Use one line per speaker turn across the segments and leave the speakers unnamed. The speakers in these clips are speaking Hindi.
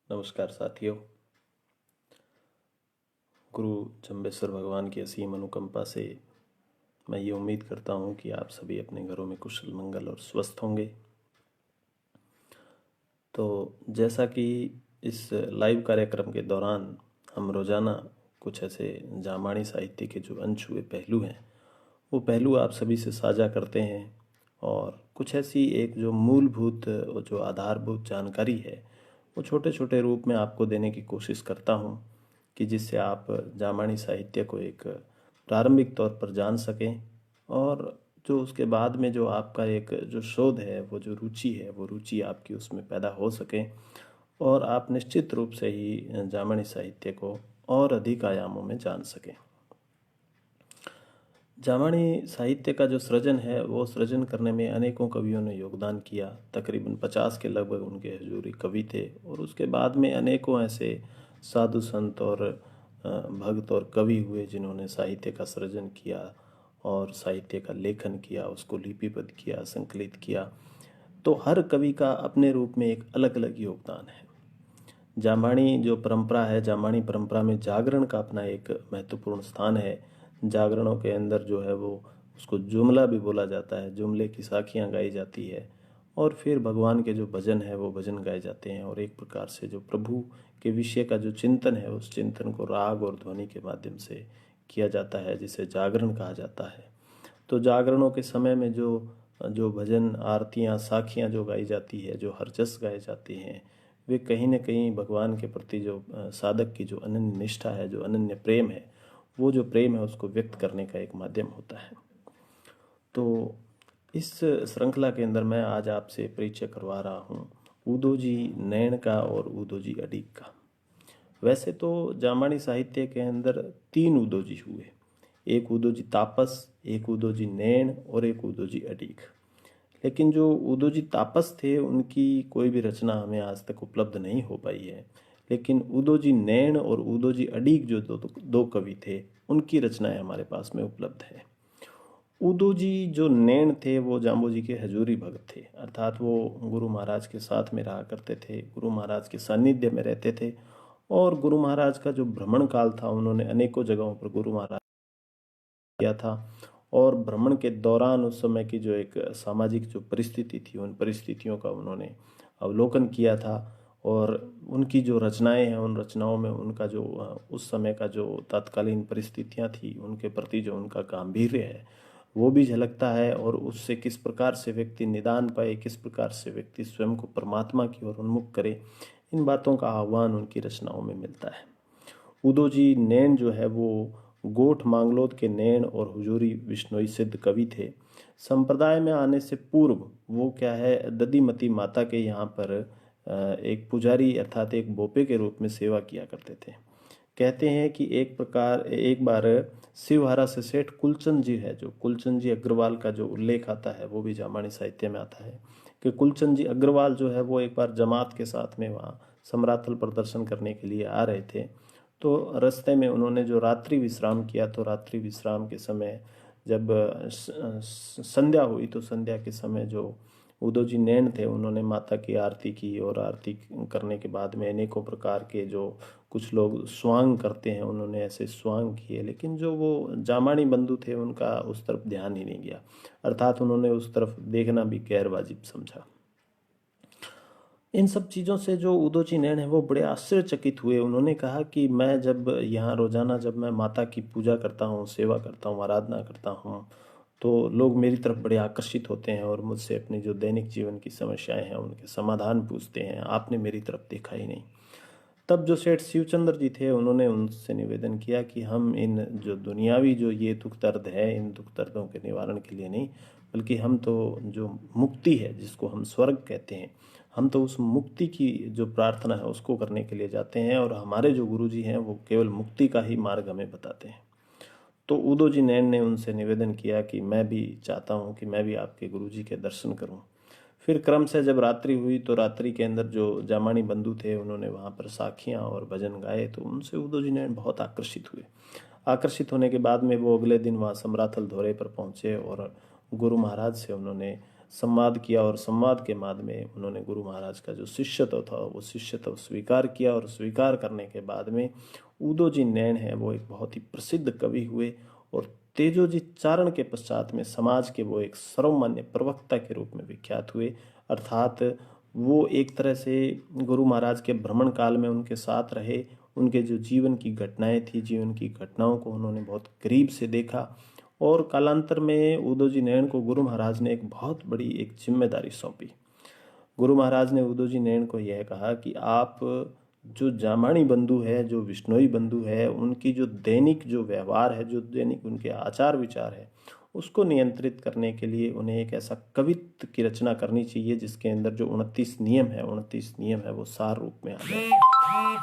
नमस्कार साथियों। गुरु चंबेश्वर भगवान की असीम अनुकंपा से मैं ये उम्मीद करता हूँ कि आप सभी अपने घरों में कुशल मंगल और स्वस्थ होंगे। तो जैसा कि इस लाइव कार्यक्रम के दौरान हम रोज़ाना कुछ ऐसे जामानी साहित्य के जो अनछुए पहलू हैं वो पहलू आप सभी से साझा करते हैं और कुछ ऐसी एक जो मूलभूत जो आधारभूत जानकारी है वो छोटे छोटे रूप में आपको देने की कोशिश करता हूँ कि जिससे आप जामानी साहित्य को एक प्रारंभिक तौर पर जान सकें और जो उसके बाद में जो आपका एक जो शोध है वो जो रुचि है वो रुचि आपकी उसमें पैदा हो सके और आप निश्चित रूप से ही जामानी साहित्य को और अधिक आयामों में जान सकें। जामानी साहित्य का जो सृजन है वो सृजन करने में अनेकों कवियों ने योगदान किया। तकरीबन 50 के लगभग उनके हजूरी कवि थे और उसके बाद में अनेकों ऐसे साधु संत और भक्त और कवि हुए जिन्होंने साहित्य का सृजन किया और साहित्य का लेखन किया, उसको लिपिबद्ध किया, संकलित किया। तो हर कवि का अपने रूप में एक अलग अलग योगदान है। जामानी जो परंपरा है, जामानी परंपरा में जागरण का अपना एक महत्वपूर्ण स्थान है। जागरणों के अंदर जो है वो उसको जुमला भी बोला जाता है, जुमले की साखियाँ गाई जाती है और फिर भगवान के जो भजन है वो भजन गाए जाते हैं और एक प्रकार से जो प्रभु के विषय का जो चिंतन है उस चिंतन को राग और ध्वनि के माध्यम से किया जाता है, जिसे जागरण कहा जाता है। तो जागरणों के समय में जो जो भजन आरतियाँ साखियाँ जो गाई जाती है, जो हरजस गाए जाते हैं, वे कहीं न कहीं भगवान के प्रति जो साधक की जो अनन्य निष्ठा है, जो अनन्य प्रेम है, वो जो प्रेम है उसको व्यक्त करने का एक माध्यम होता है। तो इस श्रृंखला के अंदर मैं आज आपसे परिचय करवा रहा हूँ उदोजी नैन का और उदोजी अडीक का। वैसे तो जामानी साहित्य के अंदर 3 उदोजी हुए, एक उदोजी तापस, एक उदोजी नैन और एक उदोजी अडीक। लेकिन जो उदोजी तापस थे उनकी कोई भी रचना हमें आज तक उपलब्ध नहीं हो पाई है। लेकिन उदोजी नैन और उदोजी अडीक जो दो कवि थे उनकी रचनाएं हमारे पास में उपलब्ध है। उदोजी जो नैन थे वो जाम्बू जी के हजूरी भक्त थे, अर्थात वो गुरु महाराज के साथ में रहा करते थे, गुरु महाराज के सानिध्य में रहते थे और गुरु महाराज का जो भ्रमण काल था उन्होंने अनेकों जगहों पर गुरु महाराज किया था और भ्रमण के दौरान उस समय की जो एक सामाजिक जो परिस्थिति थी उन परिस्थितियों का उन्होंने अवलोकन किया था और उनकी जो रचनाएं हैं उन रचनाओं में उनका जो उस समय का जो तत्कालीन परिस्थितियां थी उनके प्रति जो उनका गांभीर्य है वो भी झलकता है और उससे किस प्रकार से व्यक्ति निदान पाए, किस प्रकार से व्यक्ति स्वयं को परमात्मा की ओर उन्मुख करे, इन बातों का आह्वान उनकी रचनाओं में मिलता है। उदोजी नैन जो है वो गोठ मांगलोद के नैन और हुजूरी बिश्नोई सिद्ध कवि थे। संप्रदाय में आने से पूर्व वो क्या है दधीमती माता के यहाँ पर एक पुजारी अर्थात एक बोपे के रूप में सेवा किया करते थे। कहते हैं कि एक बार शिवहारा से सेठ कुलचंद जी है, जो कुलचंद जी अग्रवाल का जो उल्लेख आता है वो भी जामानी साहित्य में आता है कि कुलचंद जी अग्रवाल जो है वो एक बार जमात के साथ में वहाँ समराथल प्रदर्शन करने के लिए आ रहे थे। तो रास्ते में उन्होंने जो रात्रि विश्राम किया, तो रात्रि विश्राम के समय जब संध्या हुई तो संध्या के समय जो उदोजी नैन थे उन्होंने माता की आरती की और आरती करने के बाद में अनेकों प्रकार के जो कुछ लोग स्वांग करते हैं उन्होंने ऐसे स्वांग किए, लेकिन जो वो जामानी बंधु थे उनका उस तरफ ध्यान ही नहीं गया, अर्थात उन्होंने उस तरफ देखना भी गैर वाजिब समझा। इन सब चीज़ों से जो उदोची नैन है वो बड़े आश्चर्यचकित हुए। उन्होंने कहा कि मैं जब यहाँ रोज़ाना जब मैं माता की पूजा करता हूँ, सेवा करता हूँ, आराधना करता हूँ, तो लोग मेरी तरफ बड़े आकर्षित होते हैं और मुझसे अपनी जो दैनिक जीवन की समस्याएं हैं उनके समाधान पूछते हैं, आपने मेरी तरफ देखा ही नहीं। तब जो सेठ शिवचंद्र जी थे उन्होंने उनसे निवेदन किया कि हम इन जो दुनियावी जो ये दुख दर्द है इन दुख दर्दों के निवारण के लिए नहीं, बल्कि हम तो जो मुक्ति है जिसको हम स्वर्ग कहते हैं, हम तो उस मुक्ति की जो प्रार्थना है उसको करने के लिए जाते हैं और हमारे जो गुरु जी हैं वो केवल मुक्ति का ही मार्ग हमें बताते हैं। तो उदोजी नैन ने उनसे निवेदन किया कि मैं भी चाहता हूँ कि मैं भी आपके गुरु जी के दर्शन करूँ। फिर क्रम से जब रात्रि हुई तो रात्रि के अंदर जो जामानी बंधु थे उन्होंने वहाँ पर साखियाँ और भजन गाए, तो उनसे उदोजी नैन बहुत आकर्षित हुए। आकर्षित होने के बाद में वो अगले दिन वहाँ समराथल दौरे पर पहुँचे और गुरु महाराज से उन्होंने संवाद किया और संवाद के बाद में उन्होंने गुरु महाराज का जो शिष्यत्व था वो शिष्यत्व स्वीकार किया। और स्वीकार करने के बाद में उदोजी नैन है वो एक बहुत ही प्रसिद्ध कवि हुए और तेजोजी चारण के पश्चात में समाज के वो एक सर्वमान्य प्रवक्ता के रूप में विख्यात हुए। अर्थात वो एक तरह से गुरु महाराज के भ्रमण काल में उनके साथ रहे, उनके जो जीवन की घटनाएं थी, जीवन की घटनाओं को उन्होंने बहुत करीब से देखा। और कालांतर में उदोजी नैन को गुरु महाराज ने एक बहुत बड़ी एक जिम्मेदारी सौंपी। गुरु महाराज ने उदोजी नैन को यह कहा कि आप जो जामाणी बंधु है, जो विश्नोई बंधु है, उनकी जो दैनिक जो व्यवहार है, जो दैनिक उनके आचार विचार है, उसको नियंत्रित करने के लिए उन्हें एक ऐसा कवित्व की रचना करनी चाहिए जिसके अंदर जो 29 नियम है वो सार रूप में आ जाए।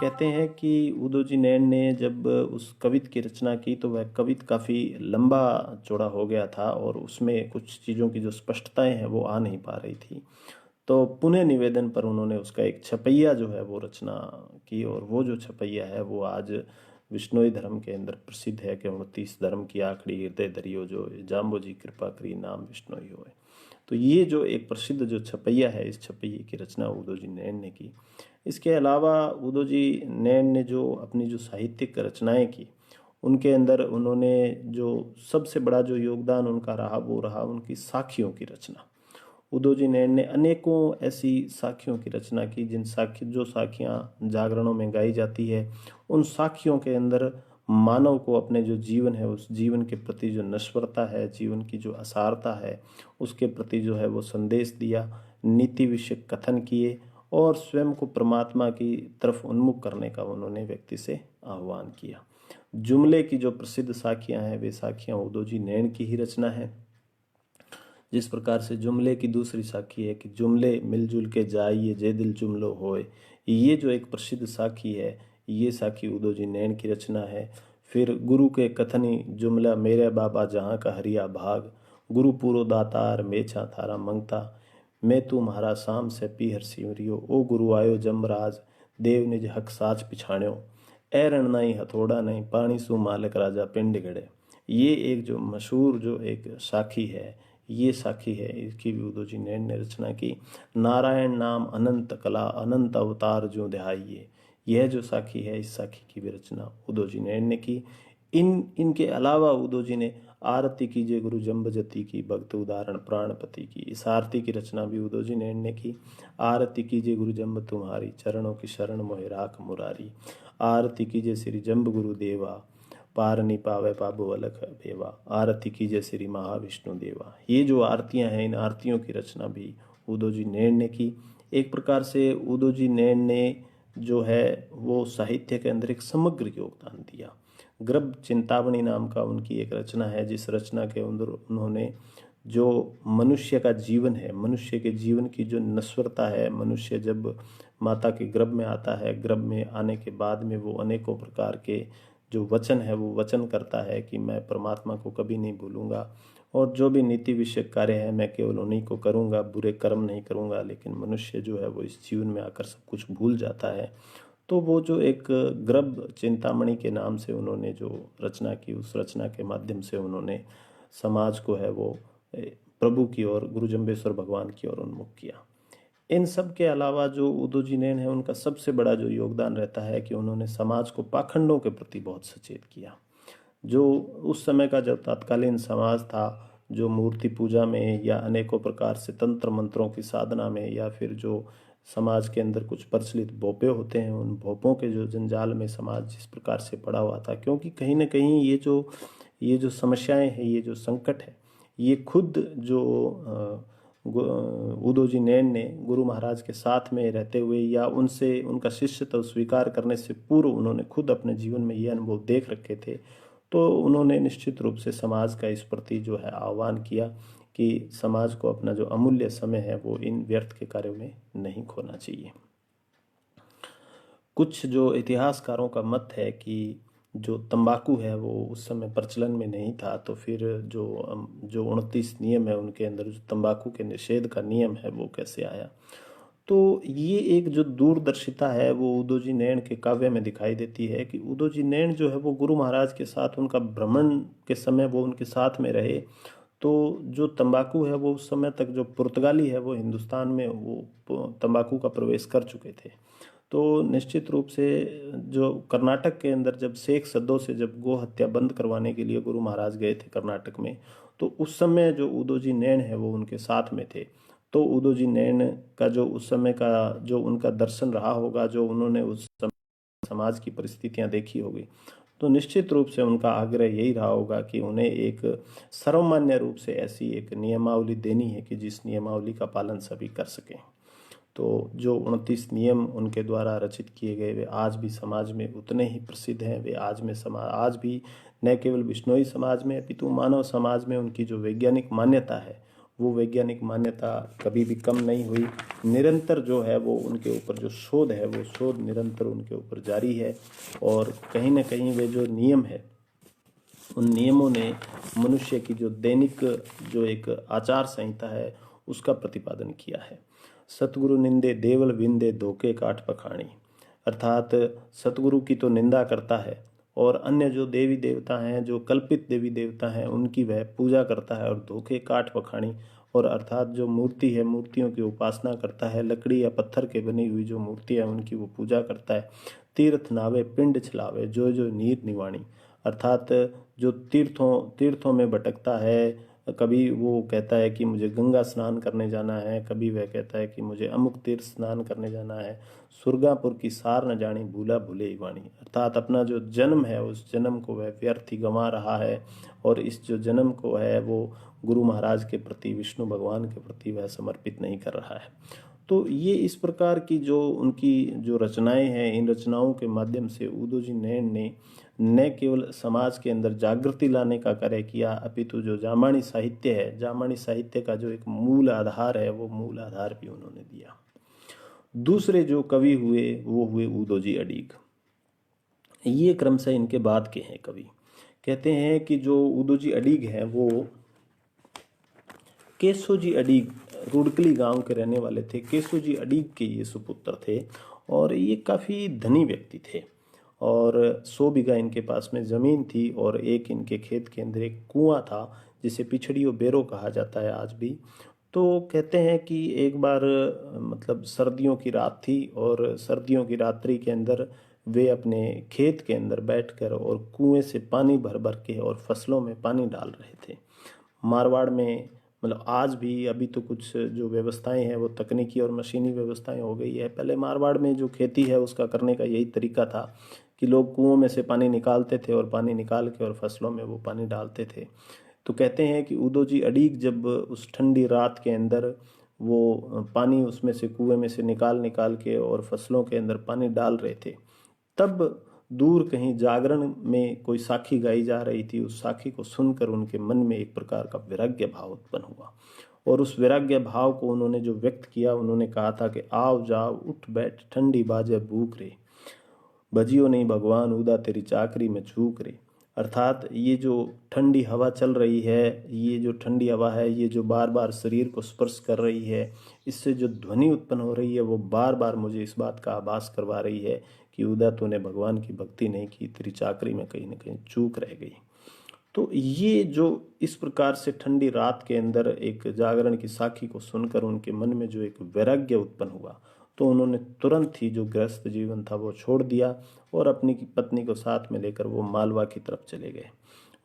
कहते हैं कि उदोजी नैन ने जब उस कवित्व की रचना की तो वह कवित्व काफ़ी लंबा चौड़ा हो गया था और उसमें कुछ चीज़ों की जो स्पष्टताएं हैं वो आ नहीं पा रही थी। तो पुनः निवेदन पर उन्होंने उसका एक छपैया जो है वो रचना की और वो जो छपैया है वो आज विश्नोई धर्म के अंदर प्रसिद्ध है कि 29 धर्म की आखड़ी हृदय धरियो जो जाम्बो जी कृपा करी नाम विश्नोई होए। तो ये जो एक प्रसिद्ध जो छपैया है, इस छपैये की रचना उदोजी नैन ने की। इसके अलावा उदोजी नैन ने जो अपनी जो साहित्यिक रचनाएं की उनके अंदर उन्होंने जो सबसे बड़ा जो योगदान उनका रहा वो रहा उनकी साखियों की रचना। उदोजी नैन ने अनेकों ऐसी साखियों की रचना की जिन साखियाँ जागरणों में गाई जाती है। उन साखियों के अंदर मानव को अपने जो जीवन है उस जीवन के प्रति जो नश्वरता है, जीवन की जो असारता है, उसके प्रति जो है वो संदेश दिया, नीति विषयक कथन किए और स्वयं को परमात्मा की तरफ उन्मुख करने का उन्होंने व्यक्ति से आह्वान किया। जुमले की जो प्रसिद्ध साखियाँ हैं वे साखियाँ उदोजी नैन की ही रचना है। जिस प्रकार से जुमले की दूसरी साखी है कि जुमले मिलजुल के जाइए जे दिल जुमलो होए, ये जो एक प्रसिद्ध साखी है ये साखी उदोजी नैन की रचना है। फिर गुरु के कथनी जुमला मेरे बाबा जहाँ का हरिया भाग, गुरु पूरो दातार मेछा थारा मंगता, मैं तू म्हारा शाम से पीहर सिमरियो, ओ गुरु आयो जमराज देव निज हक साच पिछाण्यो, ए रण नहीं हथौड़ा नहीं पानी सु मालिक राजा पिंड गड़े। ये एक जो मशहूर जो एक साखी है, ये साखी है, इसकी भी उदोजी नैन ने रचना की। नारायण नाम अनंत कला अनंत अवतार जो दहाइए, यह जो साखी है इस साखी की भी रचना उदोजी नैन ने की। इनके अलावा उदोजी ने आरती कीजिए गुरु जम्बजती की भक्त उदाहरण प्राणपति की, इस आरती की रचना भी उदोजी नैन ने की। आरती कीजिए गुरु जम्ब तुम्हारी चरणों की शरण मोहि राख मुरारी, आरती कीजिए श्री जम्ब गुरु देवा पार नहीं पावे पाबो अलख भेवा, आरती कीजिए श्री महाविष्णु देवा। ये जो आरतियां हैं इन आरतियों की रचना भी उदोजी नैन ने की। एक प्रकार से उदोजी नैन ने जो है वो साहित्य के अंदर एक समग्र योगदान दिया। ग्रब चिंतामणि नाम का उनकी एक रचना है जिस रचना के अंदर उन्होंने जो मनुष्य का जीवन है, मनुष्य के जीवन की जो नश्वरता है, मनुष्य जब माता के गर्भ में आता है, गर्भ में आने के बाद में वो अनेकों प्रकार के जो वचन है वो वचन करता है कि मैं परमात्मा को कभी नहीं भूलूंगा और जो भी नीति विषयक कार्य है मैं केवल उन्हीं को करूंगा, बुरे कर्म नहीं करूंगा। लेकिन मनुष्य जो है वो इस जीवन में आकर सब कुछ भूल जाता है। तो वो जो एक ग्रब चिंतामणि के नाम से उन्होंने जो रचना की, उस रचना के माध्यम से उन्होंने समाज को है वो प्रभु की ओर, गुरु जम्बेश्वर भगवान की ओर उन्मुख किया। इन सब के अलावा जो उदोजी नैन है उनका सबसे बड़ा जो योगदान रहता है कि उन्होंने समाज को पाखंडों के प्रति बहुत सचेत किया। जो उस समय का जो तत्कालीन समाज था, जो मूर्ति पूजा में या अनेकों प्रकार से तंत्र मंत्रों की साधना में या फिर जो समाज के अंदर कुछ प्रचलित भोपे होते हैं, उन भोपों के जो जंजाल में समाज जिस प्रकार से पड़ा हुआ था, क्योंकि कहीं ना कहीं ये जो समस्याएं हैं, ये जो संकट है, ये खुद जो उदोजी नैन ने गुरु महाराज के साथ में रहते हुए या उनसे उनका शिष्यत्व स्वीकार करने से पूर्व उन्होंने खुद अपने जीवन में ये अनुभव देख रखे थे। तो उन्होंने निश्चित रूप से समाज का इस प्रति जो है आह्वान किया कि समाज को अपना जो अमूल्य समय है वो इन व्यर्थ के कार्यों में नहीं खोना चाहिए। कुछ जो इतिहासकारों का मत है कि जो तंबाकू है वो उस समय प्रचलन में नहीं था, तो फिर जो 29 नियम है उनके अंदर जो तंबाकू के निषेध का नियम है वो कैसे आया। तो ये एक जो दूरदर्शिता है वो उदोजी नैन के काव्य में दिखाई देती है कि उदोजी नैन जो है वो गुरु महाराज के साथ उनका भ्रमण के समय वो उनके साथ में रहे। तो जो तंबाकू है वो उस समय तक, जो पुर्तगाली है वो हिंदुस्तान में वो तंबाकू का प्रवेश कर चुके थे। तो निश्चित रूप से जो कर्नाटक के अंदर जब शेख सद्दो से जब गो हत्या बंद करवाने के लिए गुरु महाराज गए थे कर्नाटक में, तो उस समय जो उदोजी नैन है वो उनके साथ में थे। तो उदोजी नैन का जो उस समय का जो उनका दर्शन रहा होगा, जो उन्होंने उस समय समाज की परिस्थितियां देखी होगी, तो निश्चित रूप से उनका आग्रह यही रहा होगा कि उन्हें एक सर्वमान्य रूप से ऐसी एक नियमावली देनी है कि जिस नियमावली का पालन सभी कर सकें। तो जो 29 नियम उनके द्वारा रचित किए गए, वे आज भी समाज में उतने ही प्रसिद्ध हैं। वे आज भी न केवल बिश्नोई समाज में अपितु मानव समाज में उनकी जो वैज्ञानिक मान्यता है, वो वैज्ञानिक मान्यता कभी भी कम नहीं हुई। निरंतर जो है वो उनके ऊपर जो शोध है, वो शोध निरंतर उनके ऊपर जारी है। और कहीं ना कहीं वे जो नियम है, उन नियमों ने मनुष्य की जो दैनिक जो एक आचार संहिता है उसका प्रतिपादन किया है। सतगुरु निंदे देवल विंदे धोखे काठ पखाणी, अर्थात सतगुरु की तो निंदा करता है और अन्य जो देवी देवता हैं, जो कल्पित देवी देवता हैं, उनकी वह पूजा करता है। और धोखे काठ पखाणी, और अर्थात जो मूर्ति है, मूर्तियों की उपासना करता है। लकड़ी या पत्थर के बनी हुई जो मूर्तियाँ हैं उनकी वो पूजा करता है। तीर्थ नावे पिंड छलावे जो जो नीर निवाणी, अर्थात जो तीर्थों में भटकता है, कभी वो कहता है कि मुझे गंगा स्नान करने जाना है, कभी वह कहता है कि मुझे अमुक तीर्थ स्नान करने जाना है। सुरगापुर की सार न जानी भूला भूले ही वाणी, अर्थात अपना जो जन्म है उस जन्म को वह व्यर्थ ही गंवा रहा है और इस जो जन्म को है वो गुरु महाराज के प्रति, विष्णु भगवान के प्रति वह समर्पित नहीं कर रहा है। तो ये इस प्रकार की जो उनकी जो रचनाएं हैं, इन रचनाओं के माध्यम से उदोजी नैन ने न केवल समाज के अंदर जागृति लाने का कार्य किया, अपितु जो जामानी साहित्य है, जामानी साहित्य का जो एक मूल आधार है, वो मूल आधार भी उन्होंने दिया। दूसरे जो कवि हुए वो हुए उदोजी अडीग। ये क्रमशः इनके बाद के हैं कवि। कहते हैं कि जो उदोजी अडीग है वो केशोजी अडीग रुड़कली गांव के रहने वाले थे। केशोजी अडीग के ये सुपुत्र थे और ये काफ़ी धनी व्यक्ति थे और 100 बीघा इनके पास में ज़मीन थी और एक इनके खेत के अंदर एक कुआं था जिसे पिछड़ियों बेरो कहा जाता है आज भी। तो कहते हैं कि एक बार मतलब सर्दियों की रात थी और सर्दियों की रात्रि के अंदर वे अपने खेत के अंदर बैठकर और कुएं से पानी भर भर के और फसलों में पानी डाल रहे थे। मारवाड़ में मतलब आज भी, अभी तो कुछ जो व्यवस्थाएं हैं वो तकनीकी और मशीनी व्यवस्थाएं हो गई है। पहले मारवाड़ में जो खेती है उसका करने का यही तरीका था कि लोग कुओं में से पानी निकालते थे और पानी निकाल के और फसलों में वो पानी डालते थे। तो कहते हैं कि उदोजी अडीग जब उस ठंडी रात के अंदर वो पानी उसमें से कुएं में से निकाल निकाल के और फसलों के अंदर पानी डाल रहे थे, तब दूर कहीं जागरण में कोई साखी गाई जा रही थी। उस साखी को सुनकर उनके मन में एक प्रकार का वैराग्य भाव उत्पन्न हुआ और उस वैराग्य भाव को उन्होंने जो व्यक्त किया, उन्होंने कहा था कि आओ जाओ उठ बैठ ठंडी बाजे भूख रे, भजियो नहीं भगवान उदा तेरी चाकरी में चूक रे। अर्थात ये जो ठंडी हवा चल रही है, ये जो ठंडी हवा है, ये जो बार बार शरीर को स्पर्श कर रही है, इससे जो ध्वनि उत्पन्न हो रही है वो बार बार मुझे इस बात का आभास करवा रही है कि उदा तूने भगवान की भक्ति नहीं की, तेरी चाकरी में कहीं ना कहीं चूक रह गई। तो ये जो इस प्रकार से ठंडी रात के अंदर एक जागरण की साखी को सुनकर उनके मन में जो एक वैराग्य उत्पन्न हुआ, तो उन्होंने तुरंत ही जो गृहस्थ जीवन था वो छोड़ दिया और अपनी पत्नी को साथ में लेकर वो मालवा की तरफ चले गए।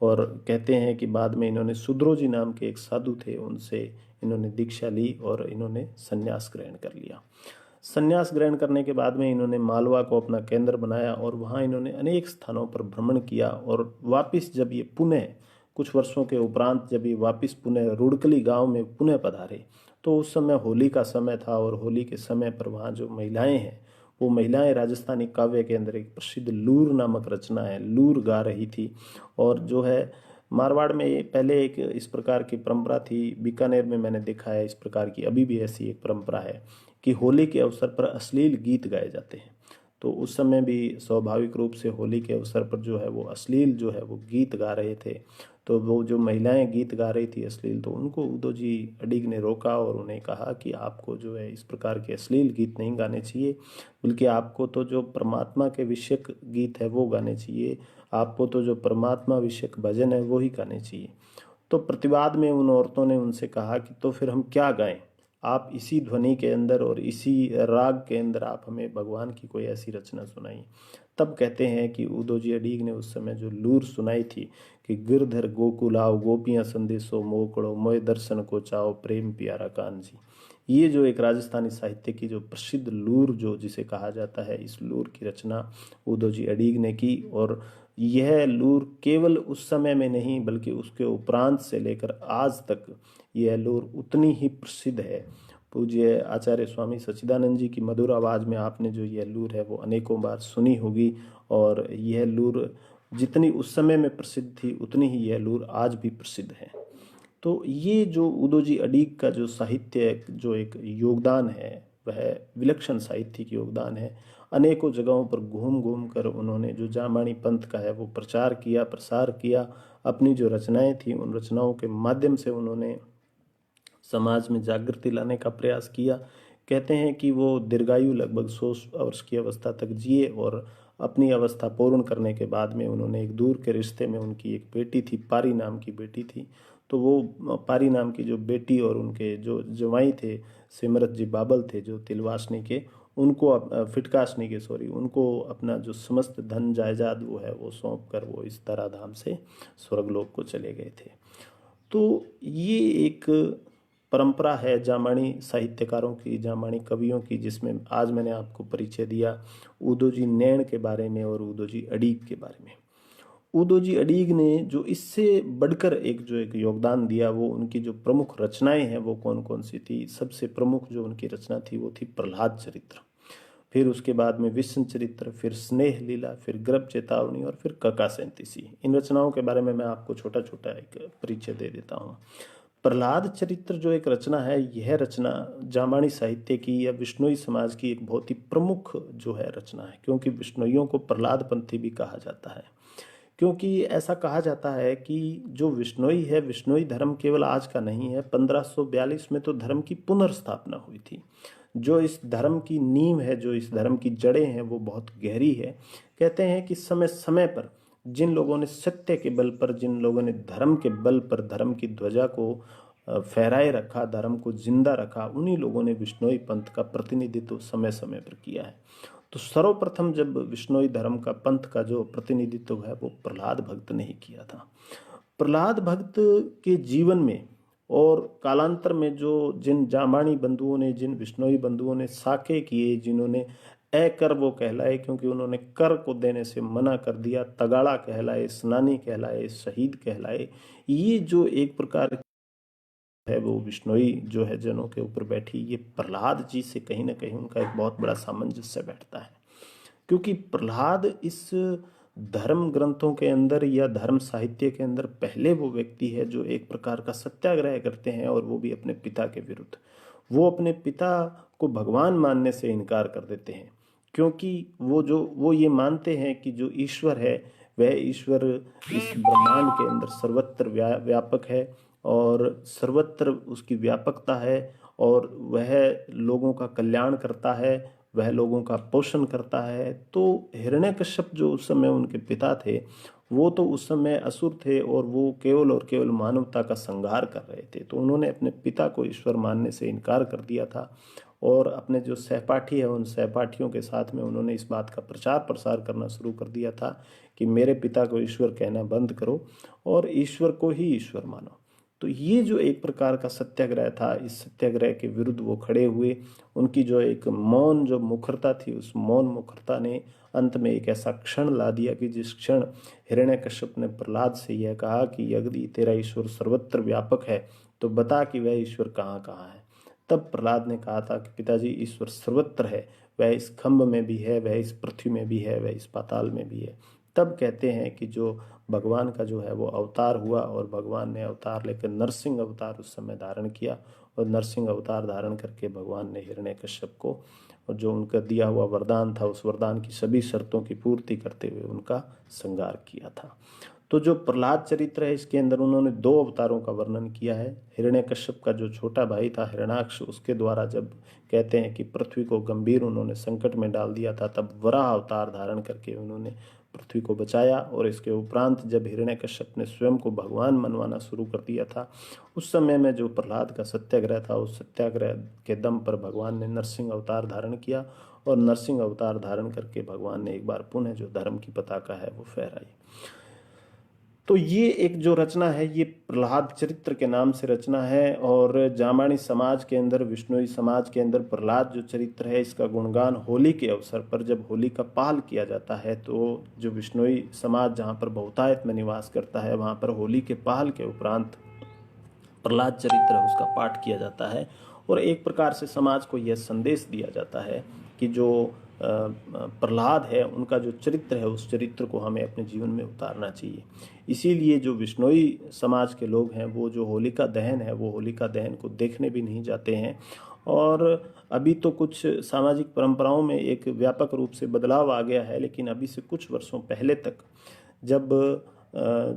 और कहते हैं कि बाद में इन्होंने सुद्रोजी नाम के एक साधु थे, उनसे इन्होंने दीक्षा ली और इन्होंने संन्यास ग्रहण कर लिया। संन्यास ग्रहण करने के बाद में इन्होंने मालवा को अपना केंद्र बनाया और वहाँ इन्होंने अनेक स्थानों पर भ्रमण किया और वापस जब ये पुनः कुछ वर्षों के उपरांत जब ये वापस पुनः रुड़कली गांव में पुनः पधारे, तो उस समय होली का समय था और होली के समय पर वहाँ जो महिलाएं हैं, वो महिलाएं राजस्थानी काव्य के अंदर एक प्रसिद्ध लूर नामक रचना है, लूर गा रही थी। और जो है मारवाड़ में पहले एक इस प्रकार की परंपरा थी, बीकानेर में मैंने देखा है इस प्रकार की अभी भी ऐसी एक परंपरा है कि होली के अवसर पर अश्लील गीत गाए जाते हैं। तो उस समय भी स्वाभाविक रूप से होली के अवसर पर जो है वो अश्लील जो है वो गीत गा रहे थे। तो वो जो महिलाएं गीत गा रही थी अश्लील, तो उनको उदोजी अडीग ने रोका और उन्हें कहा कि आपको जो है इस प्रकार के अश्लील गीत नहीं गाने चाहिए, बल्कि आपको तो जो परमात्मा के विषयक गीत है वो गाने चाहिए, आपको तो जो परमात्मा विषयक भजन है वो ही गाने चाहिए। तो प्रतिवाद में उन औरतों ने उनसे कहा कि तो फिर हम क्या गाएं, आप इसी ध्वनि के अंदर और इसी राग के अंदर आप हमें भगवान की कोई ऐसी रचना सुनाई। तब कहते हैं कि उदोजी अडीग ने उस समय जो लूर सुनाई थी कि गिरधर गोकुल आओ गोपियाँ संदेशो मोकड़ो मोय दर्शन को चाओ प्रेम प्यारा कान जी। ये जो एक राजस्थानी साहित्य की जो प्रसिद्ध लूर जो जिसे कहा जाता है, इस लूर की रचना उदोजी अडीग ने की। और यह लूर केवल उस समय में नहीं बल्कि उसके उपरांत से लेकर आज तक यह लूर उतनी ही प्रसिद्ध है। पूज्य आचार्य स्वामी सच्चिदानंद जी की मधुर आवाज़ में आपने जो यह लूर है वो अनेकों बार सुनी होगी। और यह लूर जितनी उस समय में प्रसिद्ध थी उतनी ही यह लूर आज भी प्रसिद्ध है। तो ये जो उदोजी अडीग का जो साहित्य जो एक योगदान है वह विलक्षण साहित्यिक योगदान है। अनेकों जगहों पर घूम घूम कर उन्होंने जो जामानी पंथ का है वो प्रचार किया, प्रसार किया। अपनी जो रचनाएं थी उन रचनाओं के माध्यम से उन्होंने समाज में जागृति लाने का प्रयास किया। कहते हैं कि वो दीर्घायु लगभग 100 वर्ष की अवस्था तक जिए और अपनी अवस्था पूर्ण करने के बाद में उन्होंने एक दूर के रिश्ते में उनकी एक बेटी थी, पारी नाम की बेटी थी। तो वो पारी नाम की जो बेटी और उनके जो जवाई थे सिमरत जी बाबल थे जो तिलवासनी के, उनको फिटकासनी के सॉरी, उनको अपना जो समस्त धन जायदाद वो है वो सौंप कर वो इस धराधाम से स्वर्गलोक को चले गए थे। तो ये एक परंपरा है जामानी साहित्यकारों की, जामानी कवियों की, जिसमें आज मैंने आपको परिचय दिया उदोजी नैण के बारे में और उदोजी अडीग के बारे में। उदोजी अडीग ने जो इससे बढ़कर एक योगदान दिया वो उनकी जो प्रमुख रचनाएं हैं वो कौन कौन सी थी। सबसे प्रमुख जो उनकी रचना थी वो थी प्रहलाद चरित्र, फिर उसके बाद में विष्णु चरित्र, फिर स्नेह लीला, फिर गर्भ चेतावनी और फिर कका सैंतीसी। इन रचनाओं के बारे में मैं आपको छोटा छोटा एक परिचय दे देता हूँ। प्रहलाद चरित्र जो एक रचना है, यह रचना जामानी साहित्य की या विश्नोई समाज की एक बहुत ही प्रमुख जो है रचना है, क्योंकि विश्नोइयों को प्रहलाद पंथी भी कहा जाता है। क्योंकि ऐसा कहा जाता है कि जो विश्नोई है, विश्नोई धर्म केवल आज का नहीं है। 1542 में तो धर्म की पुनर्स्थापना हुई थी। जो इस धर्म की नींव है, जो इस धर्म की जड़ें हैं वो बहुत गहरी है। कहते हैं कि समय समय पर जिन लोगों ने सत्य के बल पर, जिन लोगों ने धर्म के बल पर धर्म की ध्वजा को फहराए रखा, धर्म को जिंदा रखा, उन्हीं लोगों ने विश्नोई पंथ का प्रतिनिधित्व समय समय पर किया है। तो सर्वप्रथम जब विश्नोई धर्म का पंथ का जो प्रतिनिधित्व है वो प्रहलाद भक्त ने ही किया था। प्रहलाद भक्त के जीवन में और कालांतर में जो जिन जामानी बंधुओं ने, जिन विश्नोई बंधुओं ने साके किए, जिन्होंने अकर वो कहलाए क्योंकि उन्होंने कर को देने से मना कर दिया, तगाड़ा कहलाए, स्नानी कहलाए, शहीद कहलाए, ये जो एक प्रकार है वो विश्नोई जो है जनों के ऊपर बैठी, ये प्रहलाद जी से कहीं ना कहीं उनका एक बहुत बड़ा सामंजस्य बैठता है। क्योंकि प्रहलाद इस धर्म ग्रंथों के अंदर या धर्म साहित्य के अंदर पहले वो व्यक्ति है जो एक प्रकार का सत्याग्रह करते हैं, और वो भी अपने पिता के विरुद्ध। वो अपने पिता को भगवान मानने से इनकार कर देते हैं, क्योंकि वो ये मानते हैं कि जो ईश्वर है वह ईश्वर इस ब्रह्मांड के अंदर सर्वत्र व्यापक है और सर्वत्र उसकी व्यापकता है, और वह लोगों का कल्याण करता है, वह लोगों का पोषण करता है। तो हिरण्यकश्यप जो उस समय उनके पिता थे, वो तो उस समय असुर थे और वो केवल और केवल मानवता का संहार कर रहे थे। तो उन्होंने अपने पिता को ईश्वर मानने से इनकार कर दिया था, और अपने जो सहपाठी है उन सहपाठियों के साथ में उन्होंने इस बात का प्रचार प्रसार करना शुरू कर दिया था कि मेरे पिता को ईश्वर कहना बंद करो और ईश्वर को ही ईश्वर मानो। तो ये जो एक प्रकार का सत्याग्रह था, इस सत्याग्रह के विरुद्ध वो खड़े हुए। उनकी जो एक मौन जो मुखरता थी, उस मौन मुखरता ने अंत में एक ऐसा क्षण ला दिया कि जिस क्षण हिरण्यकश्यप ने प्रहलाद से यह कहा कि यदि तेरा ईश्वर सर्वत्र व्यापक है तो बता कि वह ईश्वर कहाँ कहाँ है। तब प्रहलाद ने कहा था कि पिताजी, ईश्वर सर्वत्र है, वह इस खम्भ में भी है, वह इस पृथ्वी में भी है, वह इस पाताल में भी है। तब कहते हैं कि जो भगवान का जो है वो अवतार हुआ, और भगवान ने अवतार लेकर नरसिंह अवतार उस समय धारण किया, और नरसिंह अवतार धारण करके भगवान ने हिरण्यकश्यप को, और जो उनका दिया हुआ वरदान था, उस वरदान की सभी शर्तों की पूर्ति करते हुए उनका संहार किया था। तो जो प्रहलाद चरित्र है इसके अंदर उन्होंने दो अवतारों का वर्णन किया है। हिरण्यकश्यप का जो छोटा भाई था हिरण्याक्ष, उसके द्वारा जब कहते हैं कि पृथ्वी को गंभीर उन्होंने संकट में डाल दिया था, तब वराह अवतार धारण करके उन्होंने पृथ्वी को बचाया। और इसके उपरांत जब हिरण्यकश्यप ने स्वयं को भगवान मनवाना शुरू कर दिया था, उस समय में जो प्रहलाद का सत्याग्रह था, उस सत्याग्रह के दम पर भगवान ने नरसिंह अवतार धारण किया और नरसिंह अवतार धारण करके भगवान ने एक बार पुनः जो धर्म की पताका है वो फहराई। तो ये एक जो रचना है ये प्रहलाद चरित्र के नाम से रचना है। और जामाणी समाज के अंदर, विष्णुई समाज के अंदर प्रहलाद जो चरित्र है इसका गुणगान होली के अवसर पर जब होली का पाल किया जाता है, तो जो विष्णुई समाज जहाँ पर बहुतायत में निवास करता है वहाँ पर होली के पाल के उपरांत प्रहलाद चरित्र है उसका पाठ किया जाता है। और एक प्रकार से समाज को यह संदेश दिया जाता है कि जो प्रहलाद है उनका जो चरित्र है उस चरित्र को हमें अपने जीवन में उतारना चाहिए। इसीलिए जो विष्णोई समाज के लोग हैं वो जो होलिका दहन है वो होलिका दहन को देखने भी नहीं जाते हैं। और अभी तो कुछ सामाजिक परंपराओं में एक व्यापक रूप से बदलाव आ गया है, लेकिन अभी से कुछ वर्षों पहले तक जब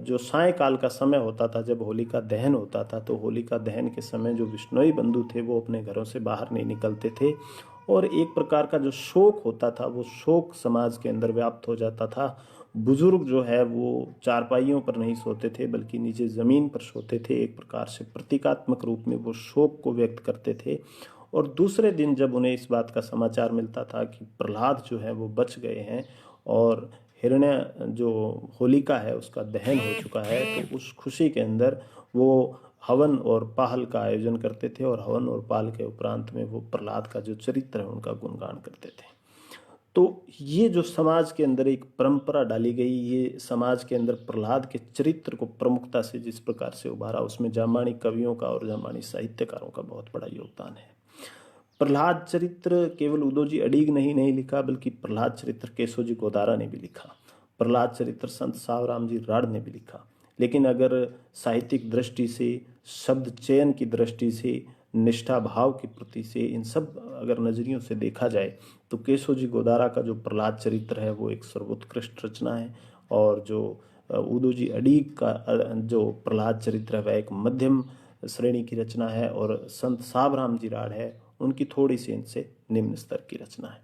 जो सायंकाल का समय होता था, जब होलिका दहन होता था, तो होलिका दहन के समय जो विष्णोई बंधु थे वो अपने घरों से बाहर नहीं निकलते थे। और एक प्रकार का जो शोक होता था वो शोक समाज के अंदर व्याप्त हो जाता था। बुजुर्ग जो है वो चारपाइयों पर नहीं सोते थे बल्कि नीचे ज़मीन पर सोते थे। एक प्रकार से प्रतीकात्मक रूप में वो शोक को व्यक्त करते थे। और दूसरे दिन जब उन्हें इस बात का समाचार मिलता था कि प्रहलाद जो है वो बच गए हैं और हिरण्य जो होलिका है उसका दहन हो चुका है, तो उस खुशी के अंदर वो हवन और पाहल का आयोजन करते थे। और हवन और पाल के उपरांत में वो प्रहलाद का जो चरित्र है उनका गुणगान करते थे। तो ये जो समाज के अंदर एक परंपरा डाली गई, ये समाज के अंदर प्रहलाद के चरित्र को प्रमुखता से जिस प्रकार से उभारा, उसमें जामानी कवियों का और जामानी साहित्यकारों का बहुत बड़ा योगदान है। प्रहलाद चरित्र केवल उदोजी अडीग नहीं लिखा, बल्कि प्रहलाद चरित्र केशोजी गोदारा ने भी लिखा। प्रहलाद चरित्र संत सावराम जी राड़ ने भी लिखा। लेकिन अगर साहित्यिक दृष्टि से, शब्द चयन की दृष्टि से, निष्ठा भाव की प्रति से, इन सब अगर नजरियों से देखा जाए तो केशोजी गोदारा का जो प्रहलाद चरित्र है वो एक सर्वोत्कृष्ट रचना है। और जो उदोजी अडीग का जो प्रहलाद चरित्र है वह एक मध्यम श्रेणी की रचना है। और संत सावराम जी राड़ है उनकी थोड़ी सी इनसे निम्न स्तर की रचना है।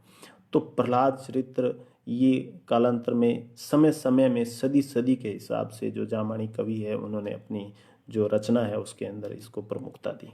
तो प्रहलाद चरित्र ये कालांतर में समय समय में सदी सदी के हिसाब से जो जामानी कवि है उन्होंने अपनी जो रचना है उसके अंदर इसको प्रमुखता दी।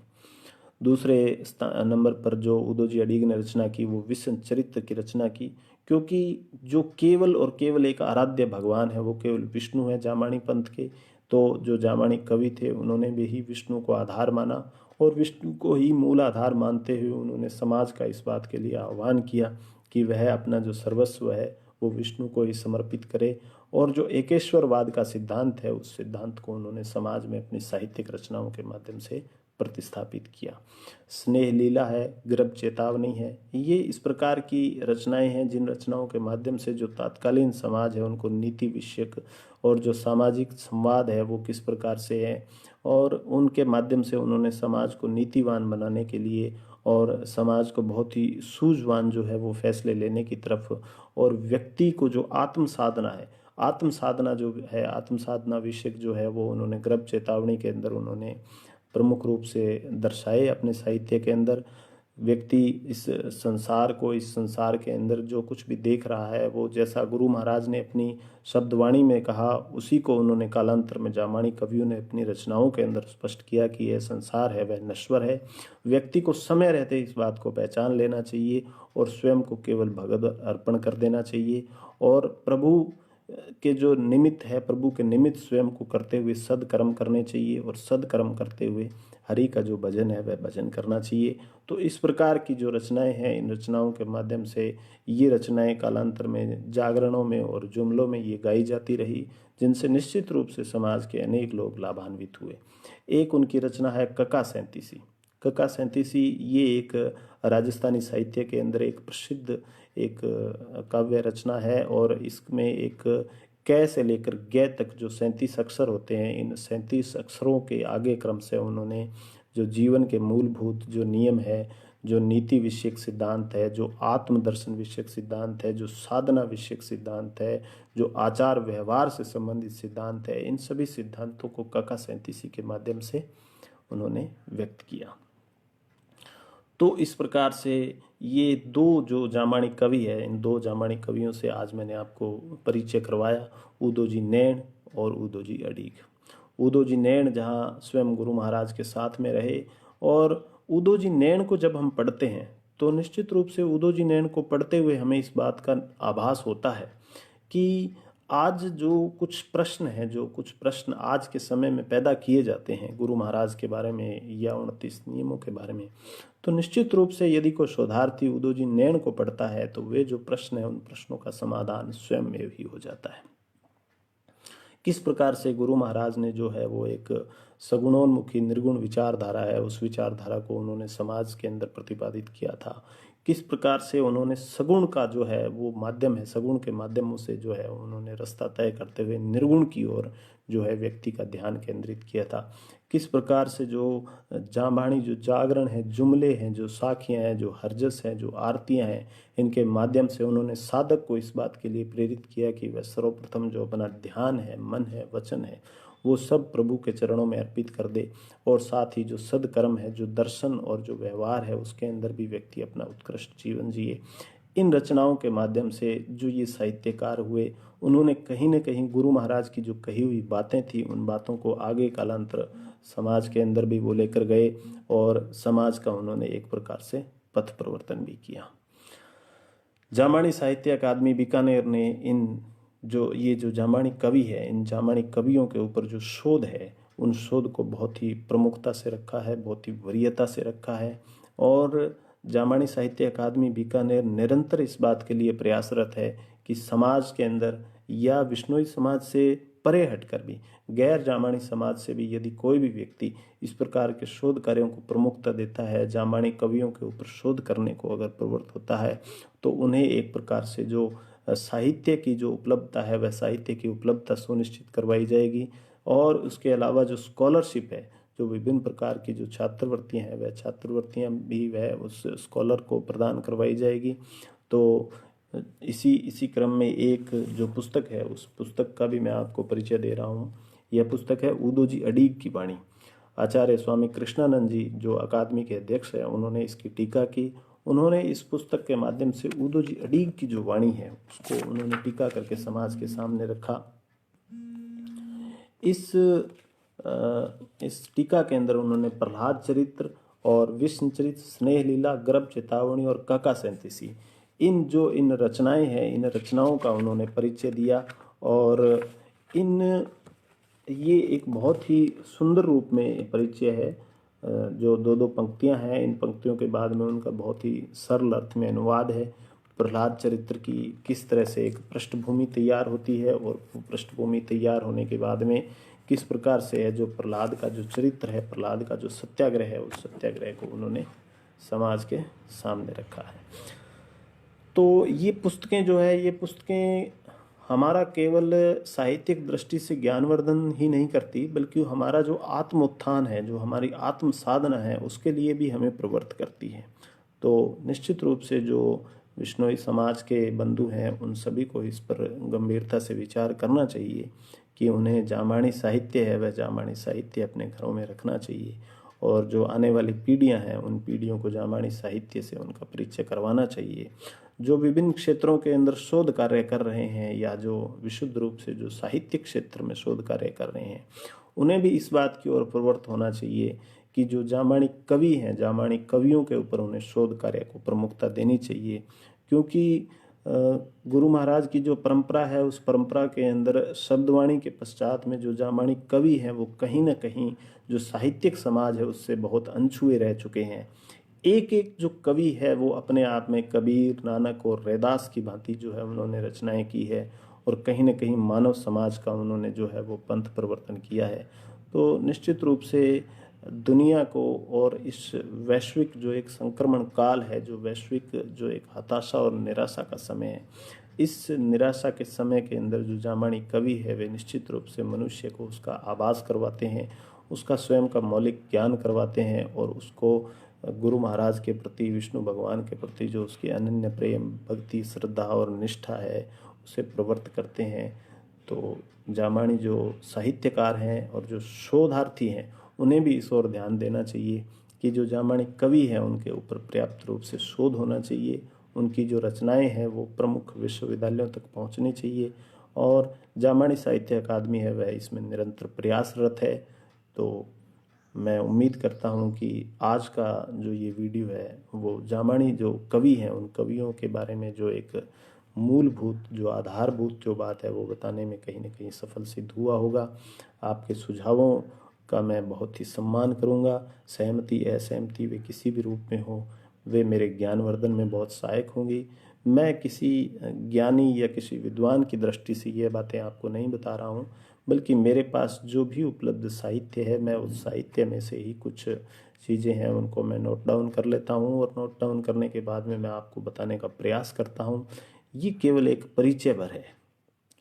दूसरे नंबर पर जो उदोजी अडीग ने रचना की वो विष्णु चरित्र की रचना की, क्योंकि जो केवल और केवल एक आराध्य भगवान है वो केवल विष्णु है जामानी पंथ के। तो जो जामानी कवि थे उन्होंने भी ही विष्णु को आधार माना और विष्णु को ही मूल आधार मानते हुए उन्होंने समाज का इस बात के लिए आह्वान किया कि वह अपना जो सर्वस्व है वो विष्णु को ही समर्पित करे। और जो एकेश्वरवाद का सिद्धांत है उस सिद्धांत को उन्होंने समाज में अपनी साहित्यिक रचनाओं के माध्यम से प्रतिस्थापित किया। स्नेह लीला है, गर्भ चेतावनी है, ये इस प्रकार की रचनाएं हैं जिन रचनाओं के माध्यम से जो तत्कालीन समाज है उनको नीति विषयक और जो सामाजिक संवाद है वो किस प्रकार से है, और उनके माध्यम से उन्होंने समाज को नीतिवान बनाने के लिए और समाज को बहुत ही सूझवान जो है वो फैसले लेने की तरफ, और व्यक्ति को जो आत्म साधना है, आत्म साधना जो है, आत्म साधना विषयक जो है वो उन्होंने गर्भ चेतावनी के अंदर उन्होंने प्रमुख रूप से दर्शाए अपने साहित्य के अंदर। व्यक्ति इस संसार को, इस संसार के अंदर जो कुछ भी देख रहा है वो जैसा गुरु महाराज ने अपनी शब्दवाणी में कहा उसी को उन्होंने कालांतर में जामानी कवियों ने अपनी रचनाओं के अंदर स्पष्ट किया कि यह संसार है वह नश्वर है। व्यक्ति को समय रहते इस बात को पहचान लेना चाहिए और स्वयं को केवल भगवत अर्पण कर देना चाहिए। और प्रभु के जो निमित्त है, प्रभु के निमित्त स्वयं को करते हुए सदकर्म करने चाहिए और सदकर्म करते हुए हरि का जो भजन है वह भजन करना चाहिए। तो इस प्रकार की जो रचनाएं हैं, इन रचनाओं के माध्यम से ये रचनाएं कालांतर में जागरणों में और जुमलों में ये गाई जाती रही, जिनसे निश्चित रूप से समाज के अनेक लोग लाभान्वित हुए। एक उनकी रचना है कका सैंतीसी। कका सैंतीसी ये एक राजस्थानी साहित्य के अंदर एक प्रसिद्ध एक काव्य रचना है। और इसमें एक कै से लेकर गे तक जो 37 अक्षर होते हैं, इन 37 अक्षरों के आगे क्रम से उन्होंने जो जीवन के मूलभूत जो नियम है, जो नीति विषयक सिद्धांत है, जो आत्मदर्शन विषयक सिद्धांत है, जो साधना विषयक सिद्धांत है, जो आचार व्यवहार से संबंधित सिद्धांत है, इन सभी सिद्धांतों को काका सैंतीसी के माध्यम से उन्होंने व्यक्त किया। तो इस प्रकार से ये दो जो जामानी कवि है, इन दो जामानी कवियों से आज मैंने आपको परिचय करवाया, उदोजी नैण और उदोजी अडीग। उदोजी नैण जहाँ स्वयं गुरु महाराज के साथ में रहे, और उदोजी नैण को जब हम पढ़ते हैं तो निश्चित रूप से उदोजी नैण को पढ़ते हुए हमें इस बात का आभास होता है कि आज जो कुछ प्रश्न हैं, जो कुछ प्रश्न आज के समय में पैदा किए जाते हैं गुरु महाराज के बारे में या 29 नियमों के बारे में, तो निश्चित रूप से यदि कोई शोधार्थी उदोजी नैण को पढ़ता है तो वे जो प्रश्न है उन प्रश्नों का समाधान स्वयं में ही हो जाता है। किस प्रकार से गुरु महाराज ने जो है वो एक सगुणोन्मुखी निर्गुण विचारधारा है, उस विचारधारा को उन्होंने समाज के अंदर प्रतिपादित किया था। किस प्रकार से उन्होंने सगुण का जो है वो माध्यम है, सगुण के माध्यमों से जो है उन्होंने रास्ता तय करते हुए निर्गुण की ओर जो है व्यक्ति का ध्यान केंद्रित किया था। किस प्रकार से जो जामबाणी, जो जागरण है, जुमले हैं, जो साखियाँ हैं, जो हरजस हैं, जो आरतियाँ हैं, इनके माध्यम से उन्होंने साधक को इस बात के लिए प्रेरित किया कि वह सर्वप्रथम जो अपना ध्यान है, मन है, वचन है, वो सब प्रभु के चरणों में अर्पित कर दे, और साथ ही जो सदकर्म है, जो दर्शन और जो व्यवहार है, उसके अंदर भी व्यक्ति अपना उत्कृष्ट जीवन जिए। इन रचनाओं के माध्यम से जो ये साहित्यकार हुए, उन्होंने कहीं न कहीं गुरु महाराज की जो कही हुई बातें थी, उन बातों को आगे कालांतर समाज के अंदर भी वो लेकर गए, और समाज का उन्होंने एक प्रकार से पथ प्रवर्तन भी किया। जामानी साहित्य अकादमी बीकानेर ने इन जो जामानी कवि है, इन जामानी कवियों के ऊपर जो शोध है, उन शोध को बहुत ही प्रमुखता से रखा है, बहुत ही वरीयता से रखा है। और जामानी साहित्य अकादमी बीकानेर निरंतर इस बात के लिए प्रयासरत है कि समाज के अंदर या विश्नोई समाज से परे हटकर भी, गैर जामानी समाज से भी यदि कोई भी व्यक्ति इस प्रकार के शोध कार्यों को प्रमुखता देता है, जामानी कवियों के ऊपर शोध करने को अगर प्रवृत्त होता है, तो उन्हें एक प्रकार से जो साहित्य की जो उपलब्धता है, वह साहित्य की उपलब्धता सुनिश्चित करवाई जाएगी। और उसके अलावा जो स्कॉलरशिप है, जो विभिन्न प्रकार की जो छात्रवृत्तियां हैं, वह छात्रवृत्तियां भी वह उस स्कॉलर को प्रदान करवाई जाएगी। तो इसी क्रम में एक जो पुस्तक है, उस पुस्तक का भी मैं आपको परिचय दे रहा हूँ। यह पुस्तक है उदोजी अडीग की वाणी। आचार्य स्वामी कृष्णानंद जी जो अकादमी के अध्यक्ष हैं, उन्होंने इसकी टीका की। उन्होंने इस पुस्तक के माध्यम से उदोजी अडीग की जो वाणी है उसको उन्होंने टीका करके समाज के सामने रखा। इस टीका के अंदर उन्होंने प्रहलाद चरित्र और विष्णु चरित्र, स्नेह लीला, गर्भ चेतावनी और काका सैंतीसी, इन रचनाएं हैं, इन रचनाओं का उन्होंने परिचय दिया। और ये एक बहुत ही सुंदर रूप में परिचय है। जो दो पंक्तियां हैं, इन पंक्तियों के बाद में उनका बहुत ही सरल अर्थ में अनुवाद है। प्रहलाद चरित्र की किस तरह से एक पृष्ठभूमि तैयार होती है, और वो पृष्ठभूमि तैयार होने के बाद में किस प्रकार से है जो प्रहलाद का जो चरित्र है, प्रहलाद का जो सत्याग्रह है, उस सत्याग्रह को उन्होंने समाज के सामने रखा है। तो ये पुस्तकें जो है, ये पुस्तकें हमारा केवल साहित्यिक दृष्टि से ज्ञानवर्धन ही नहीं करती, बल्कि हमारा जो आत्म उत्थान है, जो हमारी आत्म साधना है, उसके लिए भी हमें प्रवृत्त करती है। तो निश्चित रूप से जो विश्नोई समाज के बंधु हैं, उन सभी को इस पर गंभीरता से विचार करना चाहिए कि उन्हें जामानी साहित्य है, वह जामानी साहित्य अपने घरों में रखना चाहिए, और जो आने वाली पीढ़ियां हैं, उन पीढ़ियों को जामानी साहित्य से उनका परिचय करवाना चाहिए। जो विभिन्न क्षेत्रों के अंदर शोध कार्य कर रहे हैं, या जो विशुद्ध रूप से जो साहित्यिक क्षेत्र में शोध कार्य कर रहे हैं, उन्हें भी इस बात की ओर प्रवृत्त होना चाहिए कि जो जामानी कवि हैं, जामानी कवियों के ऊपर उन्हें शोध कार्य को प्रमुखता देनी चाहिए। क्योंकि गुरु महाराज की जो परंपरा है, उस परंपरा के अंदर शब्दवाणी के पश्चात में जो जामानी कवि हैं, वो कहीं ना कहीं जो साहित्यिक समाज है उससे बहुत अनछुए रह चुके हैं। एक एक जो कवि है वो अपने आप में कबीर, नानक और रैदास की भांति जो है उन्होंने रचनाएं की है, और कहीं न कहीं मानव समाज का उन्होंने जो है वो पंथ परिवर्तन किया है। तो निश्चित रूप से दुनिया को, और इस वैश्विक जो एक संक्रमण काल है, जो वैश्विक जो एक हताशा और निराशा का समय है, इस निराशा के समय के अंदर जो जामानी कवि है, वे निश्चित रूप से मनुष्य को उसका आभास करवाते हैं, उसका स्वयं का मौलिक ज्ञान करवाते हैं, और उसको गुरु महाराज के प्रति, विष्णु भगवान के प्रति जो उसकी अनन्य प्रेम, भक्ति, श्रद्धा और निष्ठा है उसे प्रवृत्त करते हैं। तो जामाणी जो साहित्यकार हैं और जो शोधार्थी हैं उन्हें भी इस ओर ध्यान देना चाहिए कि जो जामाणी कवि हैं उनके ऊपर पर्याप्त रूप से शोध होना चाहिए। उनकी जो रचनाएं हैं वो प्रमुख विश्वविद्यालयों तक पहुंचनी चाहिए और जामाणी साहित्य अकादमी है वह इसमें निरंतर प्रयासरत है। तो मैं उम्मीद करता हूं कि आज का जो ये वीडियो है वो जामाणी जो कवि हैं उन कवियों के बारे में जो एक मूलभूत, जो आधारभूत जो बात है वो बताने में कहीं ना कहीं सफल सिद्ध हुआ होगा। आपके सुझावों का मैं बहुत ही सम्मान करूंगा। सहमति, असहमति वे किसी भी रूप में हो, वे मेरे ज्ञानवर्धन में बहुत सहायक होंगी। मैं किसी ज्ञानी या किसी विद्वान की दृष्टि से ये बातें आपको नहीं बता रहा हूँ, बल्कि मेरे पास जो भी उपलब्ध साहित्य है मैं उस साहित्य में से ही कुछ चीज़ें हैं उनको मैं नोट डाउन कर लेता हूँ और नोट डाउन करने के बाद में मैं आपको बताने का प्रयास करता हूँ। ये केवल एक परिचय भर है,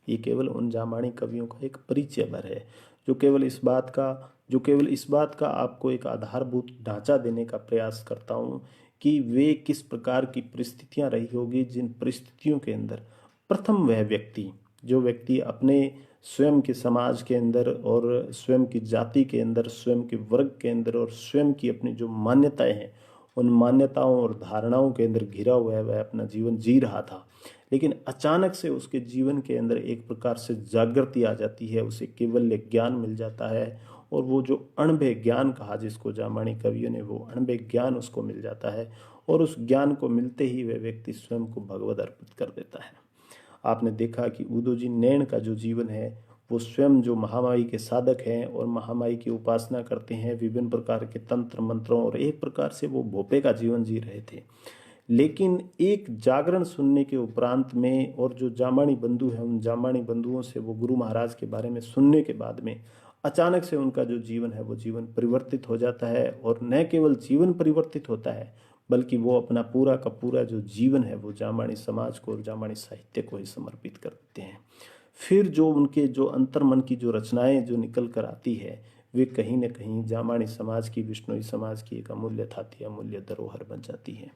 ये केवल उन जामाणी कवियों का एक परिचय भर है जो केवल इस बात का आपको एक आधारभूत ढांचा देने का प्रयास करता हूँ कि वे किस प्रकार की परिस्थितियां रही होगी, जिन परिस्थितियों के अंदर प्रथम वह व्यक्ति, जो व्यक्ति अपने स्वयं के समाज के अंदर और स्वयं की जाति के अंदर, स्वयं के वर्ग के अंदर और स्वयं की अपनी जो मान्यताएं हैं उन मान्यताओं और धारणाओं के अंदर घिरा हुआ है, वह अपना जीवन जी रहा था। लेकिन अचानक से उसके जीवन के अंदर एक प्रकार से जागृति आ जाती है, उसे केवल ज्ञान मिल जाता है और वो जो अणभे ज्ञान कहा जिसको जामाणी कवियों ने, वो अणभे ज्ञान उसको मिल जाता है और उस ज्ञान को मिलते ही वह व्यक्ति स्वयं को भगवद अर्पित कर देता है। आपने देखा कि उदोजी नैन का जो जीवन है वो स्वयं जो महामाई के साधक हैं और महामाई की उपासना करते हैं, विभिन्न प्रकार के तंत्र मंत्रों, और एक प्रकार से वो भोपे का जीवन जी रहे थे। लेकिन एक जागरण सुनने के उपरांत में और जो जामाणी बंधु हैं उन जामाणी बंधुओं से वो गुरु महाराज के बारे में सुनने के बाद में अचानक से उनका जो जीवन है वो जीवन परिवर्तित हो जाता है। और न केवल जीवन परिवर्तित होता है बल्कि वो अपना पूरा का पूरा जो जीवन है वो जामाणी समाज को और जामाणी साहित्य को ही समर्पित कर देते हैं। फिर जो उनके जो अंतर्मन की जो रचनाएं जो निकल कर आती है वे कहीं न कहीं जामाणी समाज की, विश्नोई समाज की एक अमूल्य थाती, अमूल्य धरोहर बन जाती है।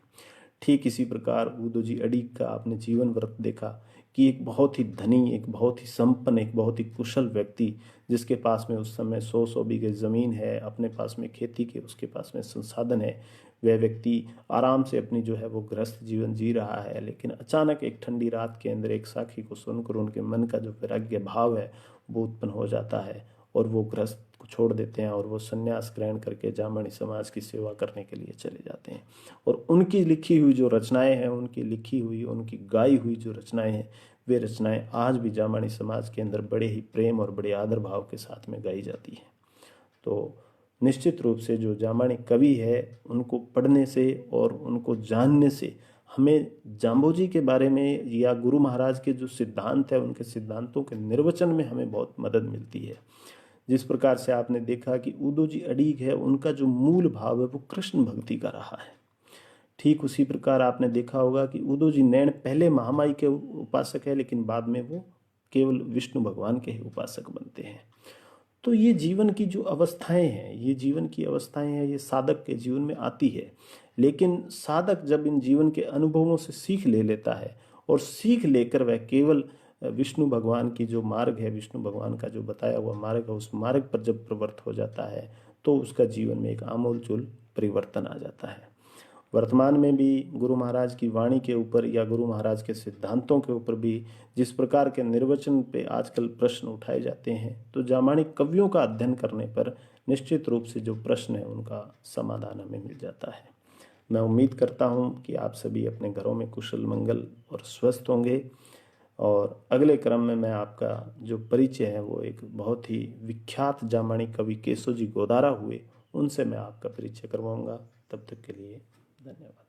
ठीक इसी प्रकार उदोजी अडीग का आपने जीवन वृत्त देखा कि एक बहुत ही धनी, एक बहुत ही संपन्न, एक बहुत ही कुशल व्यक्ति जिसके पास में उस समय 100 बीघे ज़मीन है, अपने पास में खेती के उसके पास में संसाधन है, वह व्यक्ति आराम से अपनी जो है वो गृहस्थ जीवन जी रहा है। लेकिन अचानक एक ठंडी रात के अंदर एक साखी को सुनकर उनके मन का जो वैराग्य भाव है वो उत्पन्न हो जाता है और वो गृहस्थ को छोड़ देते हैं और वो संन्यास ग्रहण करके जामाणी समाज की सेवा करने के लिए चले जाते हैं। और उनकी लिखी हुई जो रचनाएं हैं, उनकी लिखी हुई, उनकी गाई हुई जो रचनाएं हैं, वे रचनाएं आज भी जामाणी समाज के अंदर बड़े ही प्रेम और बड़े आदर भाव के साथ में गाई जाती हैं। तो निश्चित रूप से जो जामाणी कवि है उनको पढ़ने से और उनको जानने से हमें जाम्बोजी के बारे में या गुरु महाराज के जो सिद्धांत है उनके सिद्धांतों के निर्वचन में हमें बहुत मदद मिलती है। जिस प्रकार से आपने देखा कि उदोजी अडीग है, उनका जो मूल भाव है वो कृष्ण भक्ति का रहा है। ठीक उसी प्रकार आपने देखा होगा कि उदोजी नैन पहले महामाई के उपासक है लेकिन बाद में वो केवल विष्णु भगवान के ही उपासक बनते हैं। तो ये जीवन की जो अवस्थाएं हैं, ये जीवन की अवस्थाएं हैं, ये साधक के जीवन में आती है। लेकिन साधक जब इन जीवन के अनुभवों से सीख ले लेता है और सीख लेकर वह केवल विष्णु भगवान की जो मार्ग है, विष्णु भगवान का जो बताया हुआ मार्ग है, उस मार्ग पर जब प्रवृत्त हो जाता है तो उसका जीवन में एक आमूलचूल परिवर्तन आ जाता है। वर्तमान में भी गुरु महाराज की वाणी के ऊपर या गुरु महाराज के सिद्धांतों के ऊपर भी जिस प्रकार के निर्वचन पे आजकल प्रश्न उठाए जाते हैं, तो जामाणी कवियों का अध्ययन करने पर निश्चित रूप से जो प्रश्न है उनका समाधान हमें मिल जाता है। मैं उम्मीद करता हूँ कि आप सभी अपने घरों में कुशल मंगल और स्वस्थ होंगे। और अगले क्रम में मैं आपका जो परिचय है वो एक बहुत ही विख्यात जामाणी कवि केशोजी गोदारा हुए, उनसे मैं आपका परिचय करवाऊंगा। तब तक के लिए धन्यवाद।